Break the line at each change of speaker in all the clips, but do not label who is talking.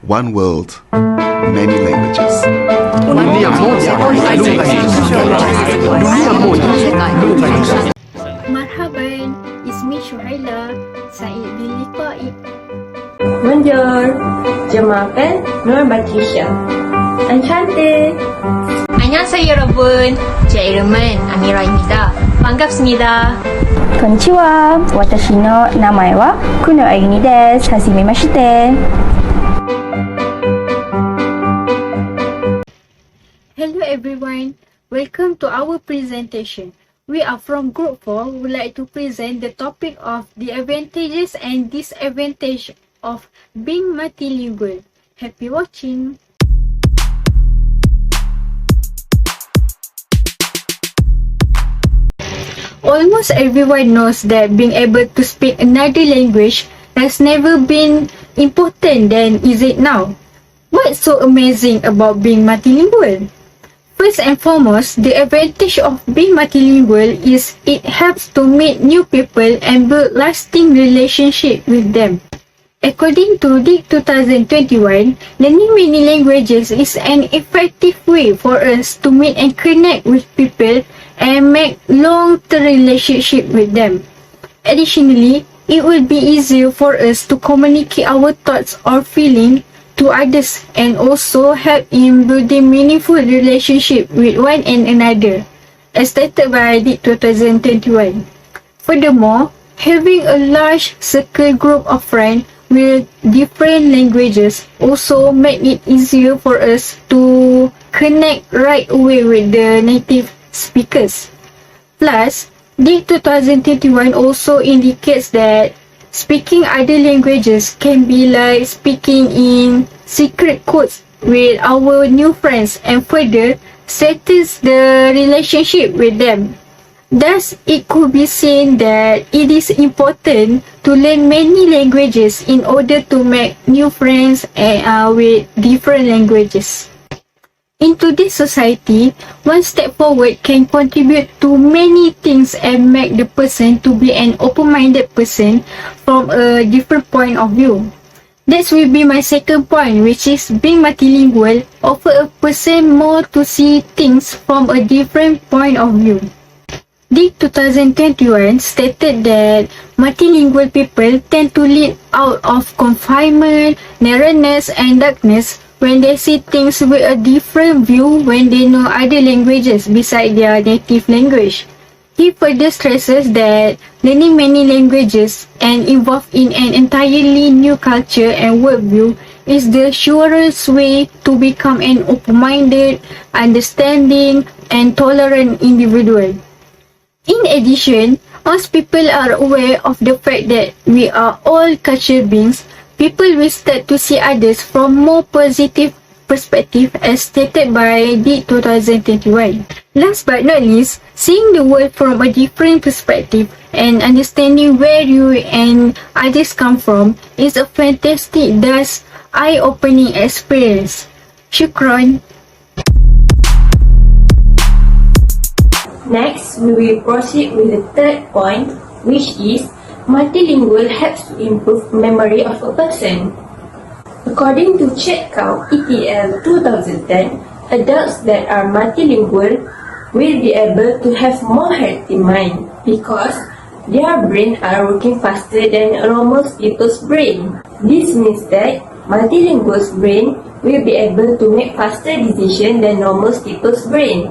One world, many languages.
Marhaban, ismi Syuhaila, saya dilipai.
Bonjour, je m'appelle Nur Batrisha. Enchanté.
안녕하세요 여러분, 제 이름은 아미라입니다. 반갑습니다.
Konnichiwa, watashi no namae wa Kuno Aini desu. Hajimemashite.
Hello everyone, welcome to our presentation. We are from Group 4. We would like to present the topic of the advantages and disadvantages of being multilingual. Happy watching! Almost everyone knows that being able to speak another language has never been important than is it now. What's so amazing about being multilingual? First and foremost, the advantage of being multilingual is it helps to meet new people and build lasting relationship with them. According to DIC 2021, learning many languages is an effective way for us to meet and connect with people and make long-term relationship with them. Additionally, it will be easier for us to communicate our thoughts or feelings to others and also help in building meaningful relationship with one and another, as stated by DIC 2021. Furthermore, having a large circle group of friends with different languages also make it easier for us to connect right away with the native speakers. Plus, DIC 2021 also indicates that speaking other languages can be like speaking in secret codes with our new friends and further strengthens the relationship with them. Thus, it could be seen that it is important to learn many languages in order to make new friends with different languages. In today's society, one step forward can contribute to many things and make the person to be an open-minded person from a different point of view. That will be my second point, which is being multilingual offer a person more to see things from a different point of view. DIC 2021 stated that multilingual people tend to live out of confinement, narrowness, and darkness when they see things with a different view when they know other languages besides their native language. He further stresses that learning many languages and involved in an entirely new culture and worldview is the surest way to become an open-minded, understanding, and tolerant individual. In addition, as people are aware of the fact that we are all cultural beings, people will start to see others from more positive perspective as stated by DIC 2021. Last but not least, seeing the world from a different perspective and understanding where you and others come from is a fantastic, thus eye-opening experience. Shukran.
Next, we will proceed with the third point, which is multilingual helps to improve memory of a person. According to Check-Out ETL 2010, adults that are multilingual will be able to have more healthy mind because their brain are working faster than normal people's brain. This means that multilingual's brain will be able to make faster decisions than normal people's brain.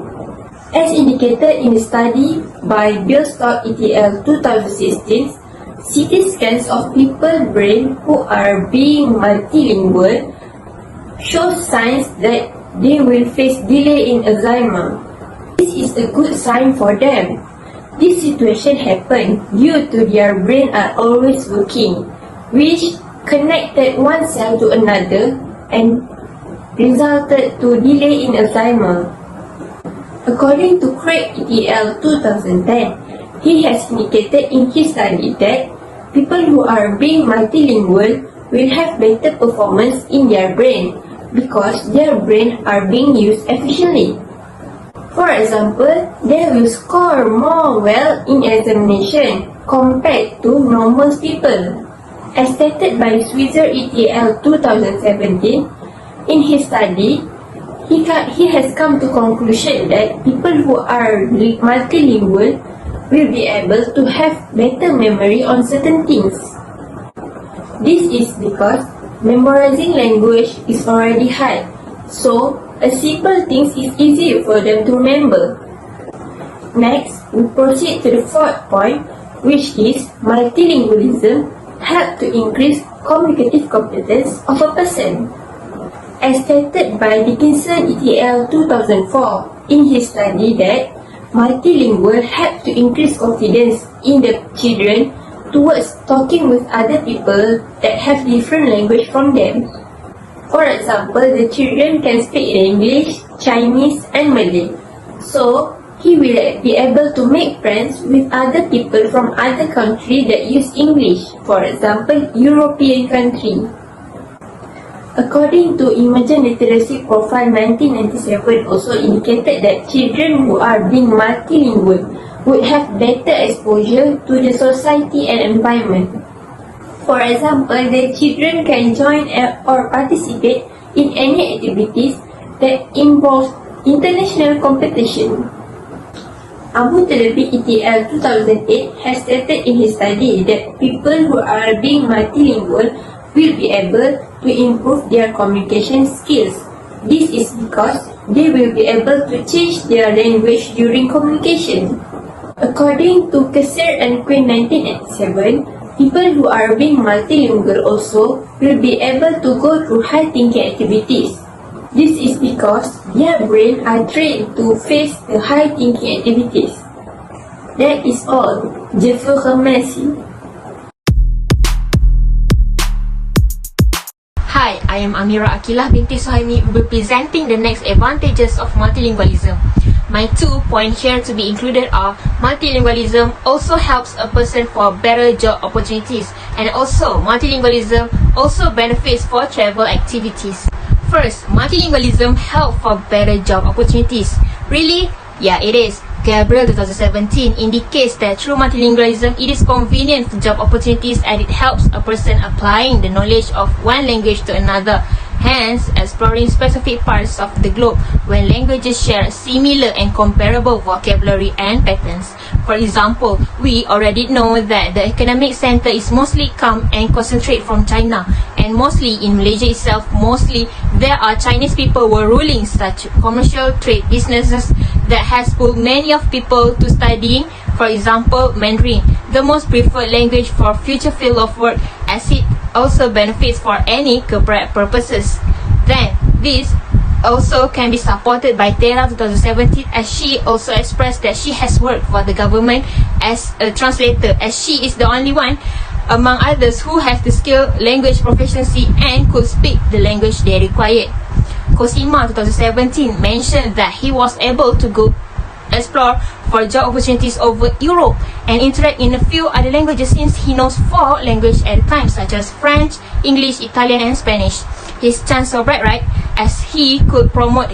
As indicated in the study by Billstock ETL 2016, CT scans of people's brain who are being multilingual show signs that they will face delay in Alzheimer. This is a good sign for them. This situation happened due to their brain are always working, which connected one cell to another and resulted to delay in Alzheimer. According to Craig ETL 2010, he has indicated in his study that people who are being multilingual will have better performance in their brain because their brain are being used efficiently. For example, they will score more well in examination compared to normal people. As stated by Switzer ETL 2017, in his study, he has come to conclusion that people who are multilingual will be able to have better memory on certain things. This is because memorizing language is already hard, so a simple things is easier for them to remember. Next, we proceed to the fourth point, which is multilingualism help to increase communicative competence of a person. As stated by Dickinson ETL 2004 in his study that multilingual help to increase confidence in the children towards talking with other people that have different language from them. For example, the children can speak English, Chinese and Malay. So, he will be able to make friends with other people from other countries that use English, for example, European country. According to Emerging Literacy Profile 1997 also indicated that children who are being multilingual would have better exposure to the society and environment. For example, the children can join or participate in any activities that involve international competition. Abu Talabi ETL 2008 has stated in his study that people who are being multilingual will be able to improve their communication skills. This is because they will be able to change their language during communication. According to Kasser and Quinn 1987, people who are being multilingual also will be able to go through high-thinking activities. This is because their brain are trained to face the high-thinking activities. That is all. Je vous remercie.
Hi, I am Amira Akilah binti Suhaimi, representing the next advantages of multilingualism. My 2 points here to be included are multilingualism also helps a person for better job opportunities, and also multilingualism also benefits for travel activities. First, multilingualism help for better job opportunities. Really? Yeah, it is. Gabriel 2017 indicates that through multilingualism, it is convenient for job opportunities and it helps a person applying the knowledge of one language to another, hence exploring specific parts of the globe when languages share similar and comparable vocabulary and patterns. For example, we already know that the economic center is mostly come and concentrate from China, and mostly in Malaysia itself, mostly there are Chinese people who are ruling such commercial trade businesses that has pulled many of people to studying, for example, Mandarin, the most preferred language for future field of work, as it also benefits for any corporate purposes. Then, this also can be supported by Tera 2017, as she also expressed that she has worked for the government as a translator, as she is the only one among others who has the skill, language proficiency and could speak the language they required. Cosima 2017 mentioned that he was able to go explore for job opportunities over Europe and interact in a few other languages since he knows 4 languages at a time, such as French, English, Italian and Spanish. His chance so bright, right? As he could promote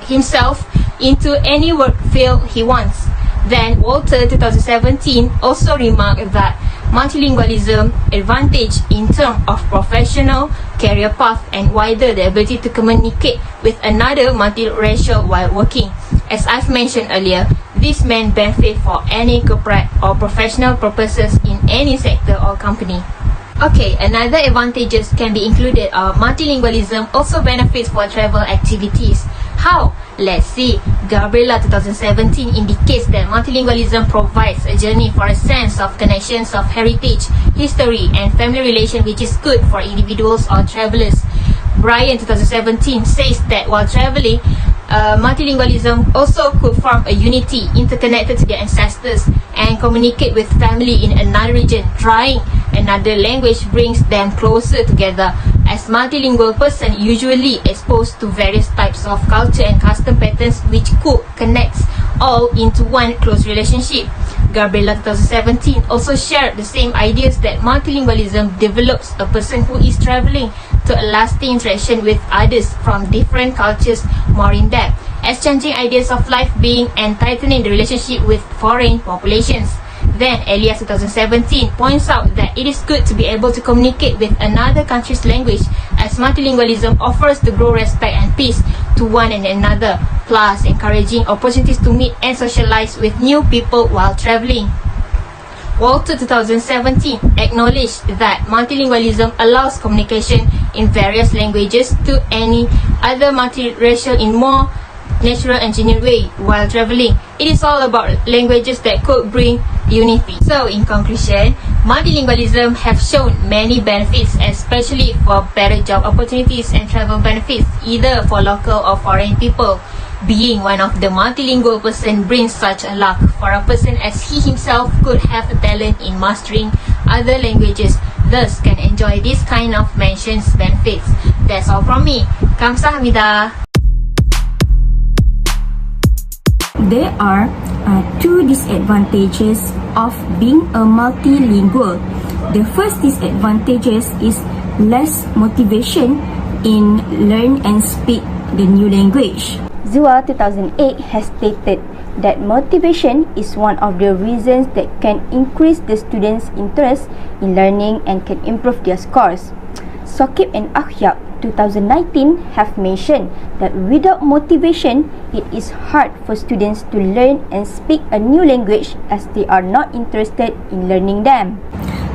himself into any work field he wants. Then Walter 2017 also remarked that multilingualism advantage in terms of professional career path and wider the ability to communicate with another multiracial while working. As I've mentioned earlier, this may benefit for any corporate or professional purposes in any sector or company. Okay, another advantages can be included are multilingualism also benefits for travel activities. How? Let's see. Gabriela 2017 indicates that multilingualism provides a journey for a sense of connections of heritage, history and family relation, which is good for individuals or travelers. Brian 2017 says that while traveling, multilingualism also could form a unity interconnected to their ancestors and communicate with family in another region. Trying another language brings them closer together, as multilingual person usually exposed to various types of culture and custom patterns which could connect all into one close relationship. Gabriela 2017 also shared the same ideas that multilingualism develops a person who is traveling to a lasting interaction with others from different cultures more in depth, exchanging ideas of life being and tightening the relationship with foreign populations. Then, Elias 2017 points out that it is good to be able to communicate with another country's language, as multilingualism offers to grow respect and peace to one and another, plus encouraging opportunities to meet and socialize with new people while traveling. Walter 2017 acknowledged that multilingualism allows communication in various languages to any other multiracial in more natural and genuine way while traveling. It is all about languages that could bring unity. So in conclusion, multilingualism have shown many benefits, especially for better job opportunities and travel benefits, either for local or foreign people. Being one of the multilingual person brings such a luck for a person, as he himself could have a talent in mastering other languages, thus can enjoy this kind of mentioned benefits. That's all from me. Kamsahamnida.
There are two disadvantages of being a multilingual. The first disadvantages is less motivation in learn and speak the new language. Zua 2008 has stated that motivation is one of the reasons that can increase the students' interest in learning and can improve their scores. Sokib and Akhyab 2019 have mentioned that without motivation, it is hard for students to learn and speak a new language as they are not interested in learning them.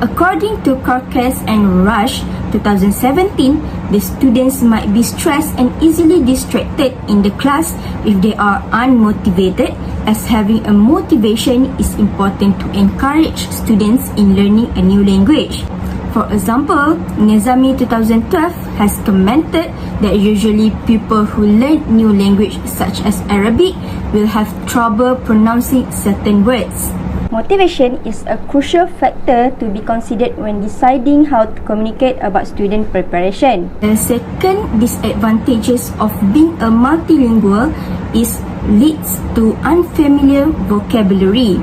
According to Carcass and Rush 2017, the students might be stressed and easily distracted in the class if they are unmotivated, as having a motivation is important to encourage students in learning a new language. For example, Nezami 2012 has commented that usually people who learn new language such as Arabic will have trouble pronouncing certain words. Motivation is a crucial factor to be considered when deciding how to communicate about student preparation. The second disadvantages of being a multilingual is leads to unfamiliar vocabulary.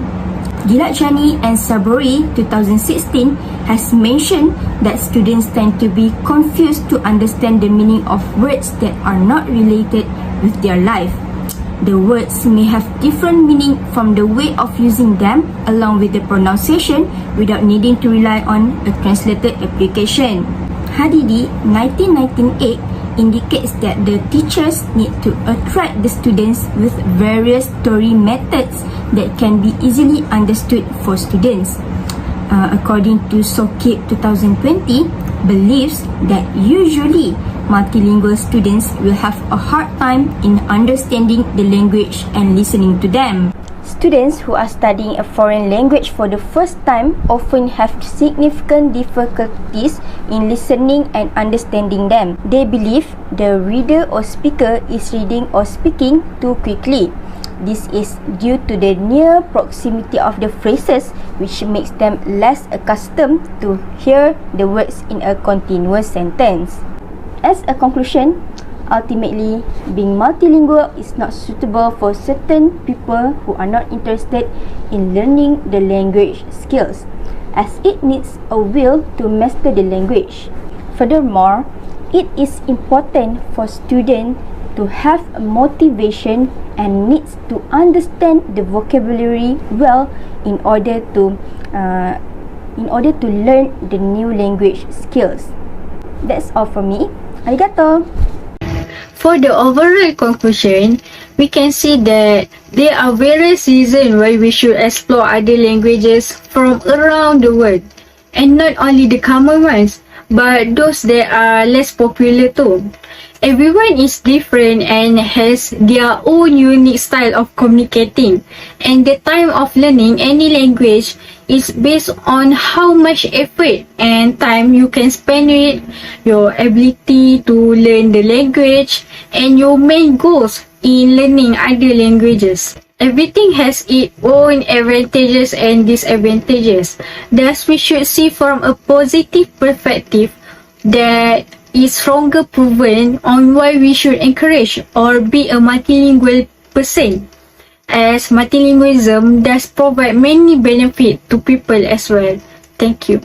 Gilakjani and Sabori 2016 has mentioned that students tend to be confused to understand the meaning of words that are not related with their life. The words may have different meaning from the way of using them along with the pronunciation without needing to rely on a translated application. Hadidi 1998 indicates that the teachers need to attract the students with various story methods that can be easily understood for students. According to Sokib 2020, believes that usually multilingual students will have a hard time in understanding the language and listening to them. Students who are studying a foreign language for the first time often have significant difficulties in listening and understanding them. They believe the reader or speaker is reading or speaking too quickly. This is due to the near proximity of the phrases, which makes them less accustomed to hear the words in a continuous sentence. As a conclusion, ultimately, being multilingual is not suitable for certain people who are not interested in learning the language skills, as it needs a will to master the language. Furthermore, it is important for students to have a motivation and needs to understand the vocabulary well in order to learn the new language skills. That's all from me. Arigato!
For the overall conclusion, we can see that there are various reasons why we should explore other languages from around the world, and not only the common ones, but those that are less popular too. Everyone is different and has their own unique style of communicating, and the time of learning any language is based on how much effort and time you can spend with your ability to learn the language and your main goals in learning other languages. Everything has its own advantages and disadvantages. Thus, we should see from a positive perspective that is stronger proven on why we should encourage or be a multilingual person, as multilingualism does provide many benefits to people as well. Thank you.